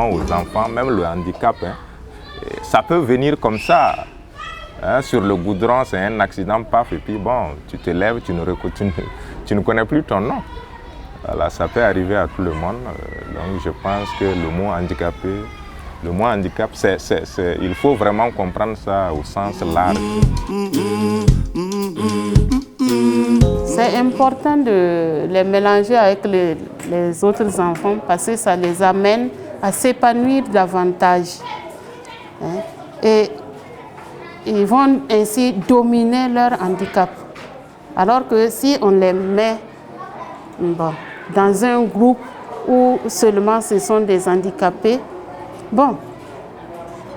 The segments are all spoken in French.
souvent aux enfants, même le handicap, hein, ça peut venir comme ça. Hein, sur le goudron, c'est un accident, paf, et puis bon, tu te lèves, tu ne connais plus ton nom. Voilà, ça peut arriver à tout le monde. Donc je pense que le mot handicapé, le mot handicap, il faut vraiment comprendre ça au sens large. C'est important de les mélanger avec les autres enfants parce que ça les amène à s'épanouir davantage. Hein? Et ils vont ainsi dominer leur handicap. Alors que si on les met dans un groupe où seulement ce sont des handicapés,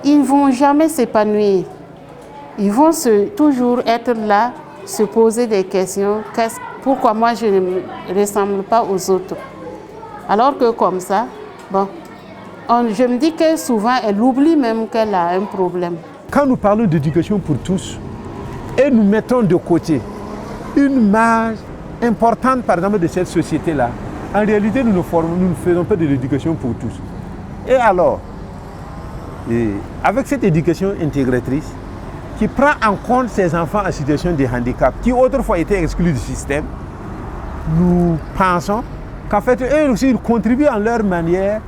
ils ne vont jamais s'épanouir. Ils vont toujours être là, se poser des questions. Pourquoi moi je ne me ressemble pas aux autres? Alors que comme ça, je me dis que souvent elle oublie même qu'elle a un problème. Quand nous parlons d'éducation pour tous et nous mettons de côté une marge importante, par exemple, de cette société-là, en réalité, nous ne faisons pas de l'éducation pour tous. Et alors, avec cette éducation intégratrice, qui prend en compte ces enfants en situation de handicap, qui autrefois étaient exclus du système, nous pensons qu'en fait, eux aussi, ils contribuent en leur manière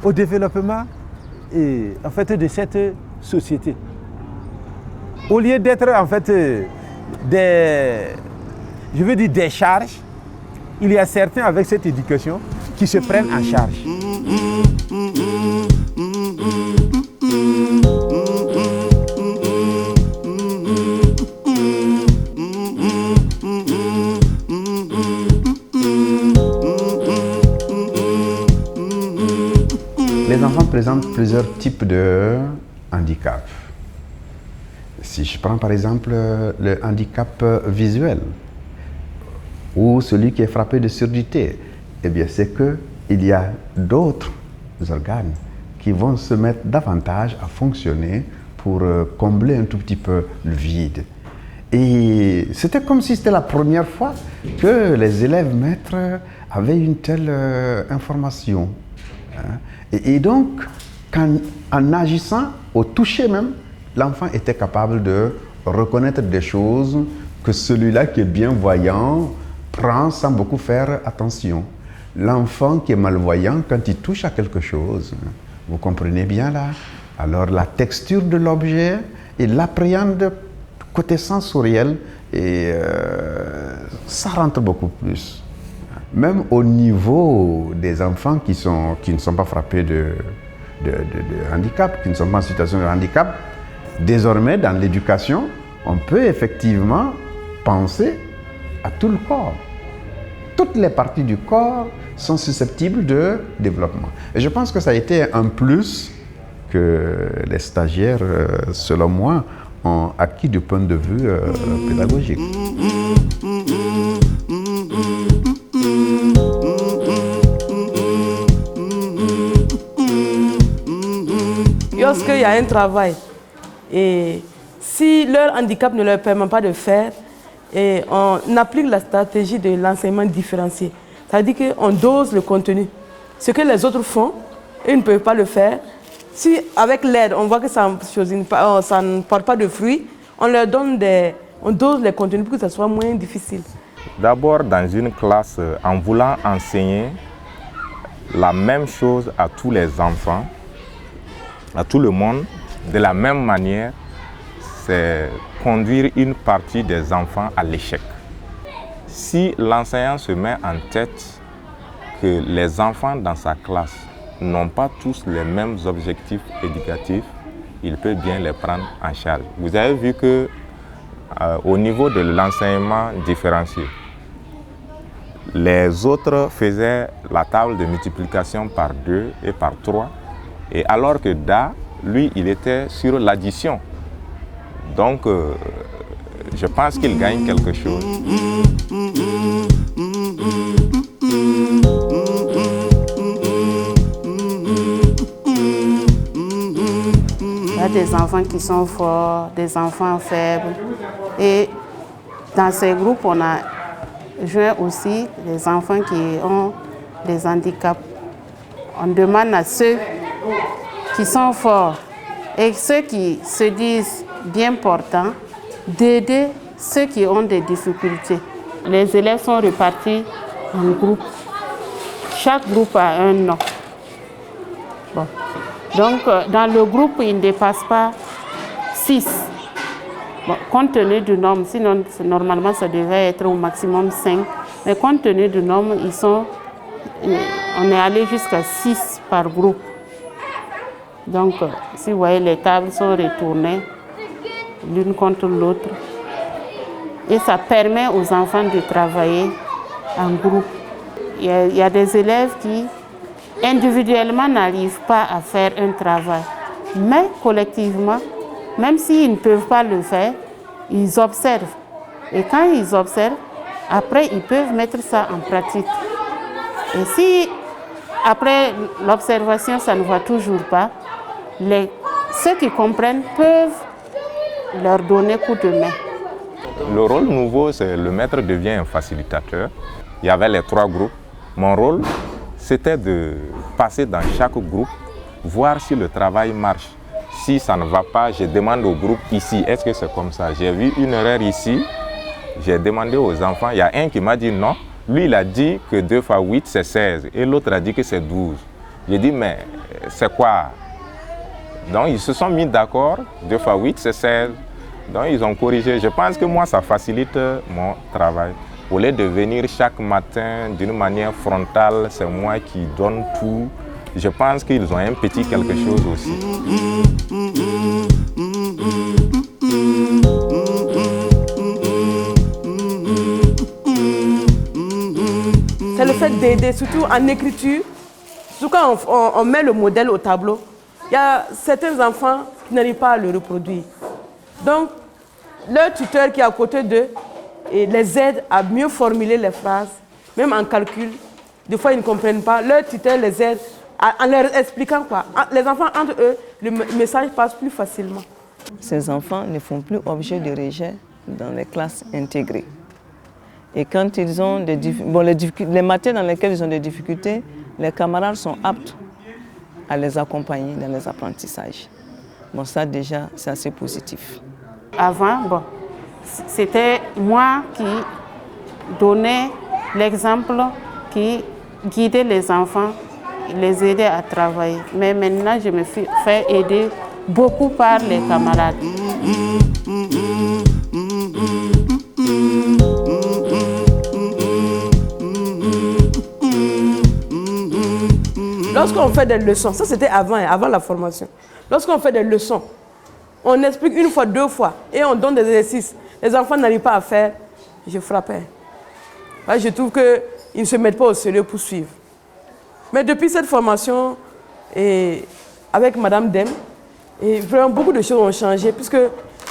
au développement de cette société. Au lieu d'être en fait des charges, il y a certains avec cette éducation qui se prennent en charge. Les enfants présentent plusieurs types de handicap. Si je prends par exemple le handicap visuel ou celui qui est frappé de surdité, eh bien c'est qu'il y a d'autres organes qui vont se mettre davantage à fonctionner pour combler un tout petit peu le vide. Et c'était comme si c'était la première fois que les élèves maîtres avaient une telle information. Hein. Et donc, en agissant au toucher même, l'enfant était capable de reconnaître des choses que celui-là qui est bien voyant prend sans beaucoup faire attention. L'enfant qui est malvoyant, quand il touche à quelque chose, vous comprenez bien là, alors la texture de l'objet, il l'appréhende côté sensoriel et ça rentre beaucoup plus. Même au niveau des enfants qui ne sont pas frappés de handicap, qui ne sont pas en situation de handicap, désormais, dans l'éducation, on peut effectivement penser à tout le corps. Toutes les parties du corps sont susceptibles de développement. Et je pense que ça a été un plus que les stagiaires, selon moi, ont acquis du point de vue pédagogique. Lorsqu'il y a un travail, et si leur handicap ne leur permet pas de faire, et on applique la stratégie de l'enseignement différencié. Ça veut dire qu'on dose le contenu. Ce que les autres font, ils ne peuvent pas le faire. Si avec l'aide, on voit que ça ne porte pas de fruits, on dose les contenus pour que ça soit moins difficile. D'abord, dans une classe, en voulant enseigner la même chose à tous les enfants, à tout le monde, de la même manière, c'est conduire une partie des enfants à l'échec. Si l'enseignant se met en tête que les enfants dans sa classe n'ont pas tous les mêmes objectifs éducatifs, il peut bien les prendre en charge. Vous avez vu que au niveau de l'enseignement différencié, les autres faisaient la table de multiplication par 2 et par 3, et alors que Da, lui, il était sur l'addition. Donc, je pense qu'il gagne quelque chose. Il y a des enfants qui sont forts, des enfants faibles. Et dans ces groupes, on a joint aussi des enfants qui ont des handicaps. On demande à ceux qui sont forts et ceux qui se disent bien portants, d'aider ceux qui ont des difficultés. Les élèves sont répartis en groupes. Chaque groupe a un nom. Bon. Donc, dans le groupe, il ne dépasse pas 6. Bon, compte tenu du nombre, sinon normalement ça devait être au maximum 5. Mais compte tenu du nombre, on est allé jusqu'à 6 par groupe. Donc, si vous voyez, les tables sont retournées l'une contre l'autre. Et ça permet aux enfants de travailler en groupe. Il y a des élèves qui, individuellement, n'arrivent pas à faire un travail. Mais collectivement, même s'ils ne peuvent pas le faire, ils observent. Et quand ils observent, après, ils peuvent mettre ça en pratique. Et si, après l'observation, ça ne va toujours pas, ceux qui comprennent peuvent leur donner coup de main. Le rôle nouveau, c'est le maître devient un facilitateur. Il y avait les 3 groupes. Mon rôle, c'était de passer dans chaque groupe, voir si le travail marche. Si ça ne va pas, je demande au groupe ici, est-ce que c'est comme ça? J'ai vu une erreur ici, j'ai demandé aux enfants, il y a un qui m'a dit non. Lui, il a dit que 2 fois 8, c'est 16. Et l'autre a dit que c'est 12. J'ai dit, mais c'est quoi? Donc, ils se sont mis d'accord. 2 fois 8, c'est 16. Donc, ils ont corrigé. Je pense que moi, ça facilite mon travail. Au lieu de venir chaque matin d'une manière frontale, c'est moi qui donne tout. Je pense qu'ils ont un petit quelque chose aussi. C'est le fait d'aider, surtout en écriture. Surtout quand on met le modèle au tableau, il y a certains enfants qui n'arrivent pas à le reproduire. Donc, leur tuteur qui est à côté d'eux les aide à mieux formuler les phrases, même en calcul. Des fois, ils ne comprennent pas. Leur tuteur les aide en leur expliquant quoi. Les enfants, entre eux, le message passe plus facilement. Ces enfants ne font plus objet de rejet dans les classes intégrées. Et quand ils ont les matières dans lesquelles ils ont des difficultés, les camarades sont aptes à les accompagner dans les apprentissages. Bon, ça déjà, c'est assez positif. Avant, c'était moi qui donnais l'exemple, qui guidait les enfants, les aidait à travailler. Mais maintenant, je me fais aider beaucoup par les camarades. Lorsqu'on fait des leçons, ça c'était avant la formation. Lorsqu'on fait des leçons, on explique 1 fois, 2 fois et on donne des exercices. Les enfants n'arrivent pas à faire, je frappais. Je trouve qu'ils ne se mettent pas au sérieux pour suivre. Mais depuis cette formation, et avec Madame Dem, et vraiment beaucoup de choses ont changé puisque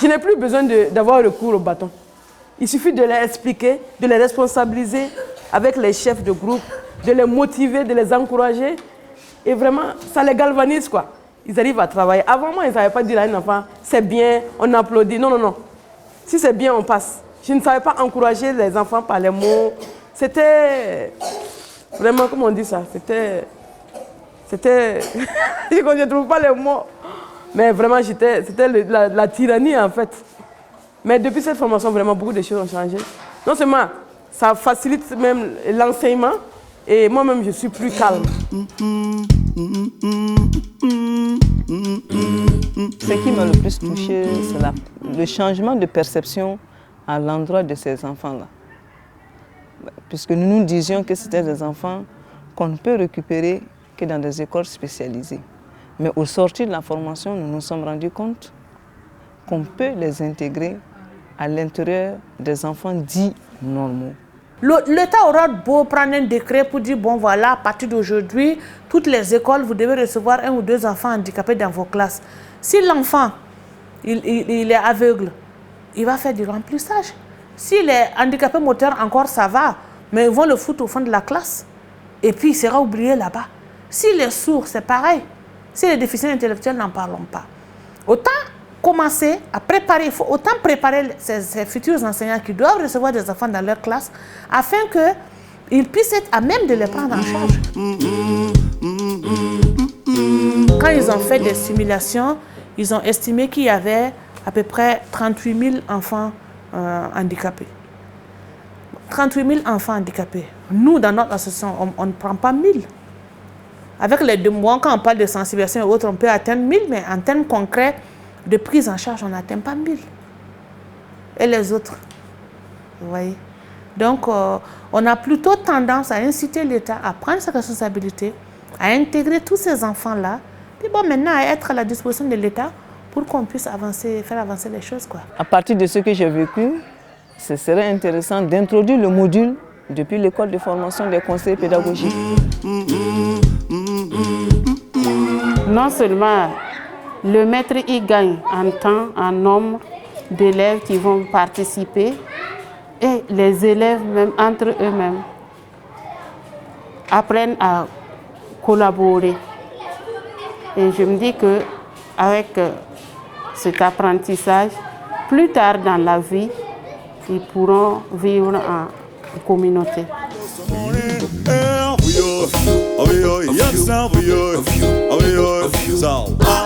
je n'ai plus besoin d'avoir recours au bâton. Il suffit de les expliquer, de les responsabiliser avec les chefs de groupe, de les motiver, de les encourager. Et vraiment, ça les galvanise, quoi. Ils arrivent à travailler. Avant, moi, ils ne savaient pas dire à un enfant, c'est bien, on applaudit. Non, non, non. Si c'est bien, on passe. Je ne savais pas encourager les enfants par les mots. C'était vraiment, comment on dit ça? C'était je ne trouve pas les mots. Mais vraiment, c'était la tyrannie, en fait. Mais depuis cette formation, vraiment, beaucoup de choses ont changé. Non seulement, ça facilite même l'enseignement, et moi-même, je suis plus calme. Ce qui m'a le plus touché, c'est le changement de perception à l'endroit de ces enfants-là. Puisque nous nous disions que c'était des enfants qu'on ne peut récupérer que dans des écoles spécialisées. Mais au sortir de la formation, nous nous sommes rendus compte qu'on peut les intégrer à l'intérieur des enfants dits normaux. L'État aura beau prendre un décret pour dire, bon voilà, à partir d'aujourd'hui, toutes les écoles, vous devez recevoir 1 ou 2 enfants handicapés dans vos classes. Si l'enfant, il est aveugle, il va faire du remplissage. S'il est handicapé moteur, encore ça va, mais ils vont le foutre au fond de la classe. Et puis il sera oublié là-bas. S'il est sourd, c'est pareil. S'il est déficient intellectuel, n'en parlons pas. Autant commencer à préparer, il faut autant préparer ces futurs enseignants qui doivent recevoir des enfants dans leur classe afin qu'ils puissent être à même de les prendre en charge. quand ils ont fait des simulations, ils ont estimé qu'il y avait à peu près 38 000 enfants handicapés. 38 000 enfants handicapés. Nous, dans notre association, on ne prend pas 1000. Avec les 2 mois, quand on parle de sensibilisation et autres, on peut atteindre 1000, mais en termes concrets de prise en charge, on n'atteint pas 1000. Et les autres, vous voyez. Donc, on a plutôt tendance à inciter l'État à prendre sa responsabilité, à intégrer tous ces enfants-là, puis bon, maintenant à être à la disposition de l'État pour qu'on puisse avancer, faire avancer les choses, quoi. À partir de ce que j'ai vécu, ce serait intéressant d'introduire le module depuis l'école de formation des conseillers pédagogiques. Non seulement le maître y gagne en temps, en nombre d'élèves qui vont participer, et les élèves même entre eux-mêmes apprennent à collaborer. Et je me dis que avec cet apprentissage, plus tard dans la vie, ils pourront vivre en communauté. Oh,